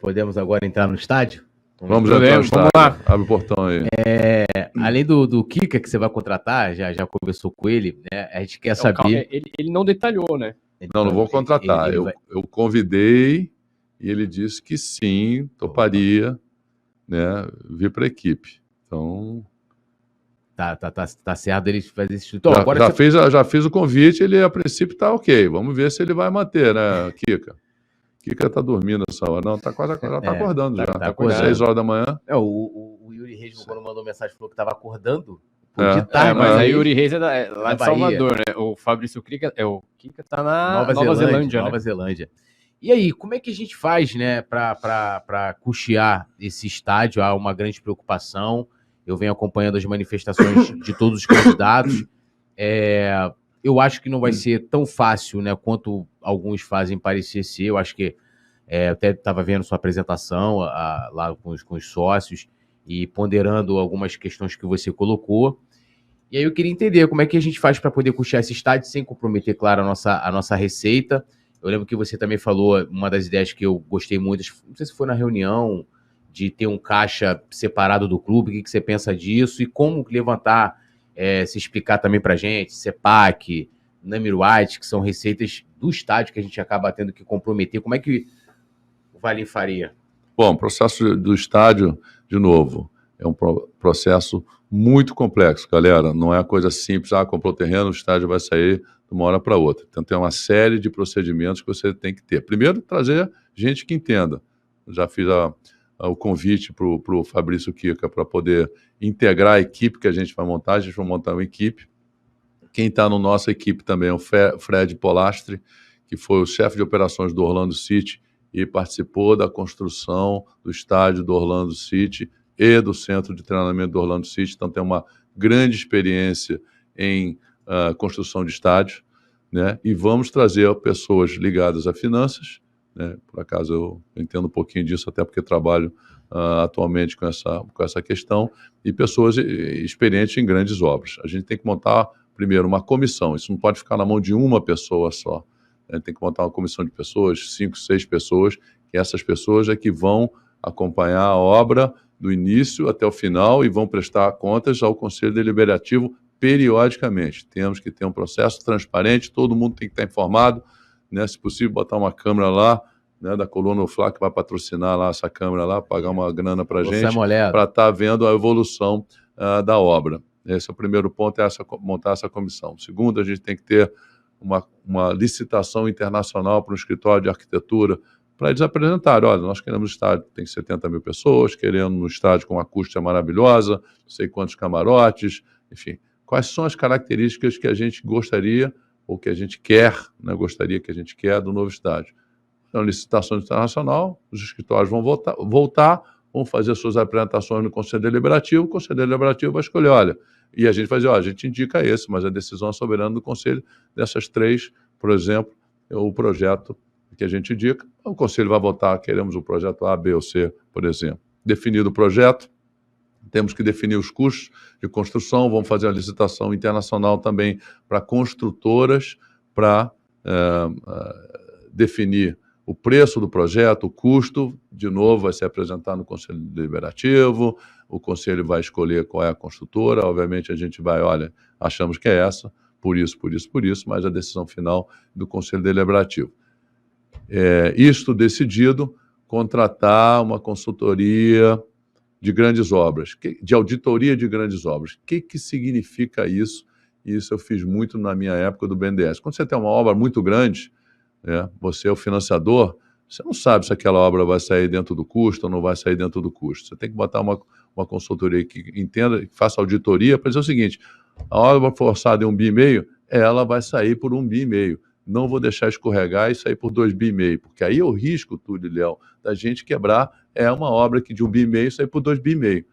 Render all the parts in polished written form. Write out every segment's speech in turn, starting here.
Podemos agora entrar no estádio? Vamos entrar no estádio. Vamos lá. Abre o portão aí. Além do Kika, que você vai contratar, já conversou com ele, né? A gente quer saber... Ele não detalhou, né? Não vou contratar. Eu convidei e ele disse que sim, toparia, né, vir para a equipe. Então... Tá certo ele fazer isso. Então, já fiz o convite, ele a princípio está ok. Vamos ver se ele vai manter, né, Kika? Kika tá dormindo essa hora. Não, já tá acordando já. Tá com 6 horas da manhã. O Yuri Reis, quando mandou mensagem, falou que tava acordando. Mas aí o Yuri Reis é lá de Salvador, né? O Fabrício Kika tá na Nova Zelândia, né? Nova Zelândia. E aí, como é que a gente faz, né, para custear esse estádio? Há uma grande preocupação. Eu venho acompanhando as manifestações de todos os candidatos. Eu acho que não vai ser tão fácil, né, quanto alguns fazem parecer ser. Eu acho que eu até estava vendo sua apresentação lá com os sócios e ponderando algumas questões que você colocou. E aí eu queria entender como é que a gente faz para poder custear esse estádio sem comprometer, claro, a nossa receita. Eu lembro que você também falou, uma das ideias que eu gostei muito, não sei se foi na reunião, de ter um caixa separado do clube. O que você pensa disso? E como levantar, se explicar também para a gente, CEPAC, Namir White, que são receitas do estádio que a gente acaba tendo que comprometer. Como é que o Valim faria? Bom, o processo do estádio, de novo, é um processo muito complexo, galera. Não é uma coisa simples, comprou o terreno, o estádio vai sair de uma hora para outra. Então tem uma série de procedimentos que você tem que ter. Primeiro, trazer gente que entenda. Já fiz o convite para o Fabrício Kika para poder integrar a equipe que a gente vai montar. A gente vai montar uma equipe. Quem está na nossa equipe também é o Fred Polastri, que foi o chefe de operações do Orlando City e participou da construção do estádio do Orlando City e do centro de treinamento do Orlando City. Então tem uma grande experiência em construção de estádios, né? E vamos trazer pessoas ligadas a finanças, né? Por acaso eu entendo um pouquinho disso, até porque trabalho atualmente com essa questão, e pessoas experientes em grandes obras. A gente tem que montar, primeiro, uma comissão. Isso não pode ficar na mão de uma pessoa só. A gente tem que montar uma comissão de pessoas, 5, 6 pessoas, que essas pessoas é que vão acompanhar a obra do início até o final e vão prestar contas ao Conselho Deliberativo periodicamente. Temos que ter um processo transparente, todo mundo tem que estar informado, né? Se possível, botar uma câmera lá, né, da Coluna Ufla, que vai patrocinar lá essa câmera lá, pagar uma grana para a gente, para estar vendo a evolução da obra. Esse é o primeiro ponto, montar essa comissão. Segundo, a gente tem que ter uma licitação internacional para um escritório de arquitetura, para eles apresentarem, olha, nós queremos um estádio que tem 70 mil pessoas, queremos um estádio com uma acústica maravilhosa, não sei quantos camarotes, enfim. Quais são as características que a gente gostaria, ou que a gente quer, né, que a gente quer do novo estádio. Então, licitação internacional, os escritórios vão voltar, vão fazer suas apresentações no Conselho Deliberativo, o Conselho Deliberativo vai escolher, olha, e a gente vai dizer, a gente indica esse, mas a decisão é soberana do Conselho dessas 3, por exemplo, o projeto que a gente indica, o Conselho vai votar, queremos o projeto A, B ou C, por exemplo. Definido o projeto, temos que definir os custos de construção, vamos fazer a licitação internacional também para construtoras, para definir o preço do projeto, o custo, de novo, vai ser apresentado no Conselho Deliberativo, o Conselho vai escolher qual é a construtora, obviamente a gente vai, olha, achamos que é essa, por isso, mas a decisão final do Conselho Deliberativo. Isto decidido, contratar uma consultoria de grandes obras, de auditoria de grandes obras. O que significa isso? Isso eu fiz muito na minha época do BNDES. Quando você tem uma obra muito grande, você é o financiador, você não sabe se aquela obra vai sair dentro do custo ou não vai sair dentro do custo. Você tem que botar uma consultoria que entenda, que faça auditoria para dizer o seguinte, a obra forçada em 1,5 bi, ela vai sair por 1,5 bi. Não vou deixar escorregar e sair por 2,5 bi, porque aí eu risco, Túlio e Léo, da gente quebrar uma obra que de 1,5 bi sair por 2,5 bi.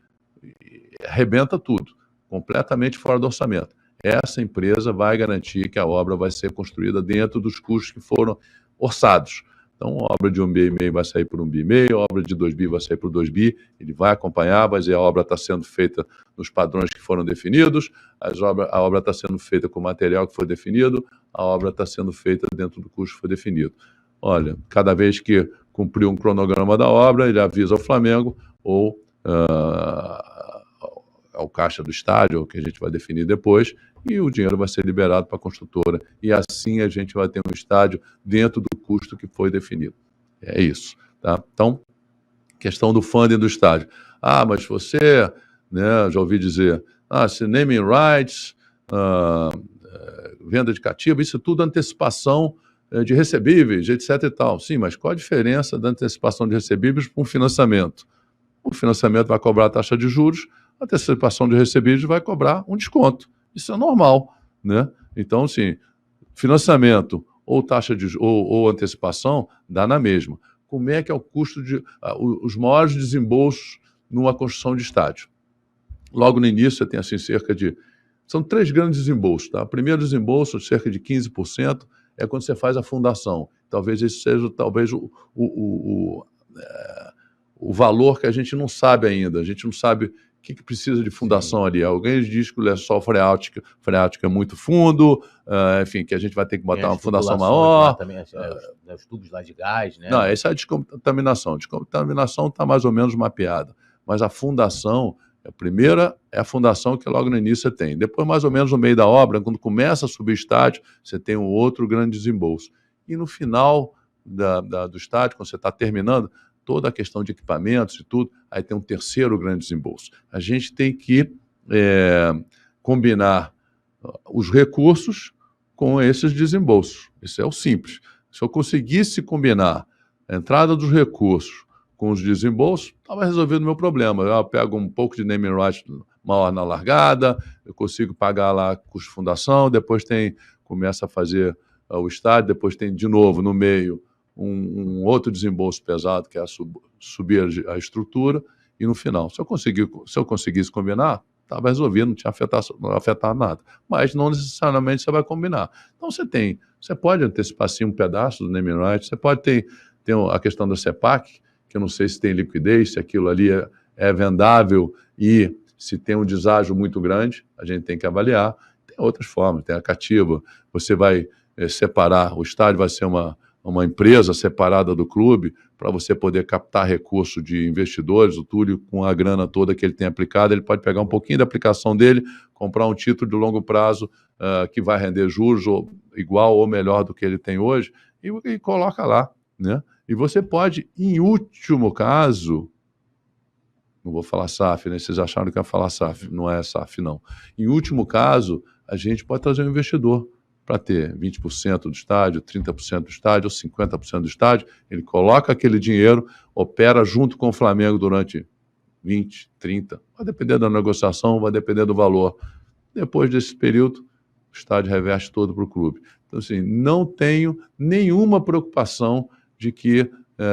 Arrebenta tudo, completamente fora do orçamento. Essa empresa vai garantir que a obra vai ser construída dentro dos custos que foram orçados. Então, a obra de 1,5 bi vai sair por 1,5 bi, a obra de 2 bi vai sair por 2 bi, ele vai acompanhar, vai dizer a obra está sendo feita nos padrões que foram definidos, a obra está sendo feita com o material que foi definido, a obra está sendo feita dentro do custo que foi definido. Olha, cada vez que cumpriu um cronograma da obra, ele avisa ao Flamengo ou ao caixa do estádio, que a gente vai definir depois, e o dinheiro vai ser liberado para a construtora. E assim a gente vai ter um estádio dentro do custo que foi definido. É isso. Tá? Então, questão do funding do estádio. Mas você, né, já ouvi dizer, se naming rights, venda de cativo, isso tudo antecipação de recebíveis, etc. e tal. Sim, mas qual a diferença da antecipação de recebíveis para um financiamento? O financiamento vai cobrar a taxa de juros, a antecipação de recebíveis vai cobrar um desconto. Isso é normal, né? Então, sim, financiamento ou taxa de ou antecipação dá na mesma. Como é que é o custo de os maiores desembolsos numa construção de estádio? Logo no início, você tem assim são 3 grandes desembolsos, tá? O primeiro desembolso, cerca de 15%, é quando você faz a fundação. Talvez esse seja o valor que a gente não sabe ainda. A gente não sabe o que precisa de fundação. Sim. Ali. Alguém diz que o lençol freático é muito fundo, enfim, que a gente vai ter que botar uma fundação maior. Também, os tubos lá de gás, né? Não, essa é a descontaminação. A descontaminação está mais ou menos mapeada. Mas a fundação, a primeira é a fundação que logo no início você tem. Depois, mais ou menos no meio da obra, quando começa a subir estádio, você tem um outro grande desembolso. E no final do estádio, quando você está terminando, toda a questão de equipamentos e tudo, aí tem um terceiro grande desembolso. A gente tem que combinar os recursos com esses desembolsos. Isso é o simples. Se eu conseguisse combinar a entrada dos recursos com os desembolsos, estava resolvido o meu problema. Eu pego um pouco de naming rights maior na largada, eu consigo pagar lá custo de fundação, depois começa a fazer o estádio, depois tem de novo no meio um outro desembolso pesado, que é subir a estrutura, e no final, se eu conseguisse combinar, estava resolvido, não tinha afetado nada. Mas não necessariamente você vai combinar. Então você pode antecipar sim um pedaço do naming rights, você pode ter a questão da CEPAC, que eu não sei se tem liquidez, se aquilo ali é vendável e se tem um deságio muito grande, a gente tem que avaliar. Tem outras formas, tem a cativa, você vai separar, o estádio vai ser uma empresa separada do clube para você poder captar recurso de investidores. O Túlio, com a grana toda que ele tem aplicado, ele pode pegar um pouquinho da aplicação dele, comprar um título de longo prazo que vai render juros igual ou melhor do que ele tem hoje e coloca lá, né? E você pode, em último caso, não vou falar SAF, né? Vocês acharam que ia falar SAF, não é SAF, não. Em último caso, a gente pode trazer um investidor para ter 20% do estádio, 30% do estádio, ou 50% do estádio. Ele coloca aquele dinheiro, opera junto com o Flamengo durante 20, 30, vai depender da negociação, vai depender do valor. Depois desse período, o estádio reverte todo para o clube. Então, assim, não tenho nenhuma preocupação de que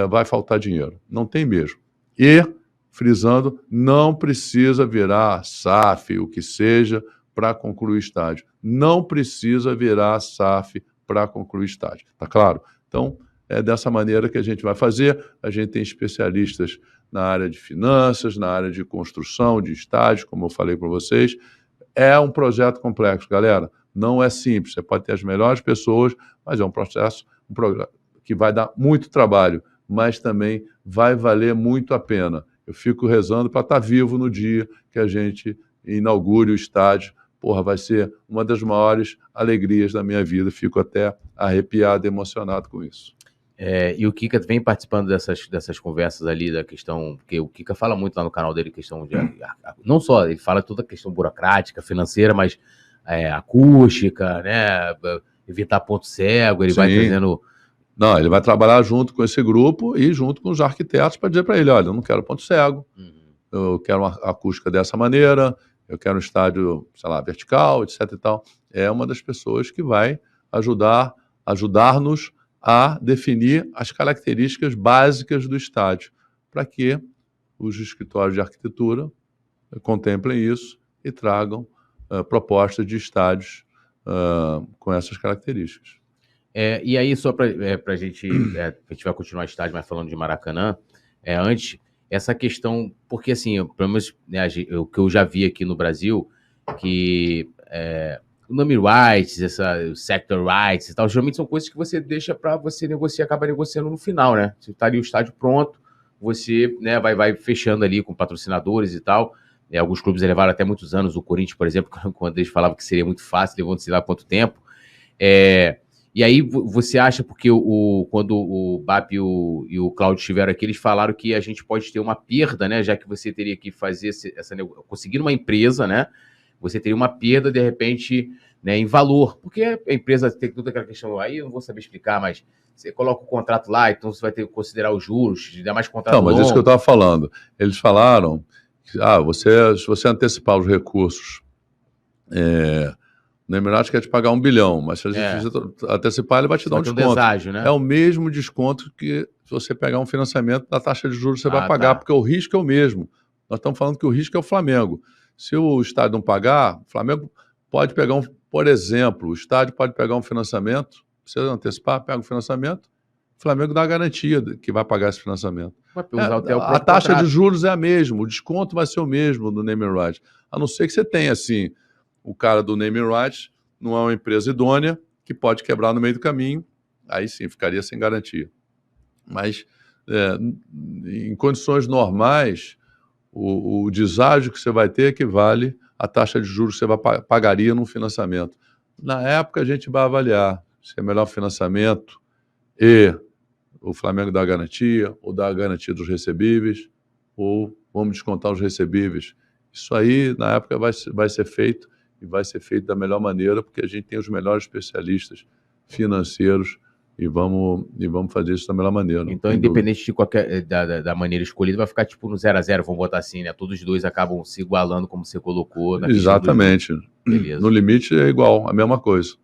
vai faltar dinheiro. Não tem mesmo. E, frisando, não precisa virar SAF, o que seja, para concluir o estádio. Não precisa virar SAF para concluir o estádio. Tá claro? Então, é dessa maneira que a gente vai fazer. A gente tem especialistas na área de finanças, na área de construção de estádios, como eu falei para vocês. É um projeto complexo, galera. Não é simples. Você pode ter as melhores pessoas, mas é um processo, um programa que vai dar muito trabalho, mas também vai valer muito a pena. Eu fico rezando para estar vivo no dia que a gente inaugure o estádio. Porra, vai ser uma das maiores alegrias da minha vida. Fico até arrepiado, emocionado com isso. E o Kika vem participando dessas conversas ali, da questão, porque o Kika fala muito lá no canal dele, questão de, não só, ele fala toda a questão burocrática, financeira, mas acústica, né, evitar ponto cego, ele Sim. vai trazendo... Não, ele vai trabalhar junto com esse grupo e junto com os arquitetos para dizer para ele, olha, eu não quero ponto cego, eu quero uma acústica dessa maneira, eu quero um estádio, sei lá, vertical, etc e tal. É uma das pessoas que vai ajudar-nos a definir as características básicas do estádio, para que os escritórios de arquitetura contemplem isso e tragam propostas de estádios com essas características. E aí, só para a gente vai continuar o estádio, mas falando de Maracanã, antes, essa questão, porque assim, pelo menos o que eu já vi aqui no Brasil, que o name rights, o sector rights e tal, geralmente são coisas que você deixa para você negociar, acaba negociando no final, né? Você tá ali o estádio pronto, você, né, vai fechando ali com patrocinadores e tal. Alguns clubes levaram até muitos anos, o Corinthians, por exemplo, quando eles falavam que seria muito fácil, levou sei lá quanto tempo. E aí você acha, porque quando o BAP e o Cláudio estiveram aqui, eles falaram que a gente pode ter uma perda, né? Já que você teria que fazer conseguir uma empresa, né? Você teria uma perda, de repente, né, em valor. Porque a empresa tem toda aquela questão, aí eu não vou saber explicar, mas você coloca o contrato lá, então você vai ter que considerar os juros, ainda mais contrato longo. Não, mas isso que eu estava falando. Eles falaram que se você antecipar os recursos, o Emirates quer te pagar 1 bilhão, mas se a gente antecipar, ele vai te dar um desconto. Deságio, né? É o mesmo desconto que se você pegar um financiamento da taxa de juros, você vai pagar, porque o risco é o mesmo. Nós estamos falando que o risco é o Flamengo. Se o estádio não pagar, o Flamengo pode pegar por exemplo, o estádio pode pegar um financiamento, precisa antecipar, pega um financiamento, o Flamengo dá a garantia que vai pagar esse financiamento. A taxa de juros é a mesma, o desconto vai ser o mesmo do naming rights, a não ser que você tenha, assim, o cara do naming rights não é uma empresa idônea que pode quebrar no meio do caminho, aí sim, ficaria sem garantia. Mas, em condições normais, o deságio que você vai ter equivale à taxa de juros que você pagaria num financiamento. Na época, a gente vai avaliar se é melhor financiamento e o Flamengo dá a garantia, ou dá a garantia dos recebíveis, ou vamos descontar os recebíveis. Isso aí, na época, vai ser feito, e vai ser feito da melhor maneira, porque a gente tem os melhores especialistas financeiros e vamos fazer isso da melhor maneira. Então, independente de qualquer da maneira escolhida, vai ficar tipo no 0-0, vamos botar assim, né? Todos os dois acabam se igualando, como você colocou. Exatamente. No limite é igual, a mesma coisa.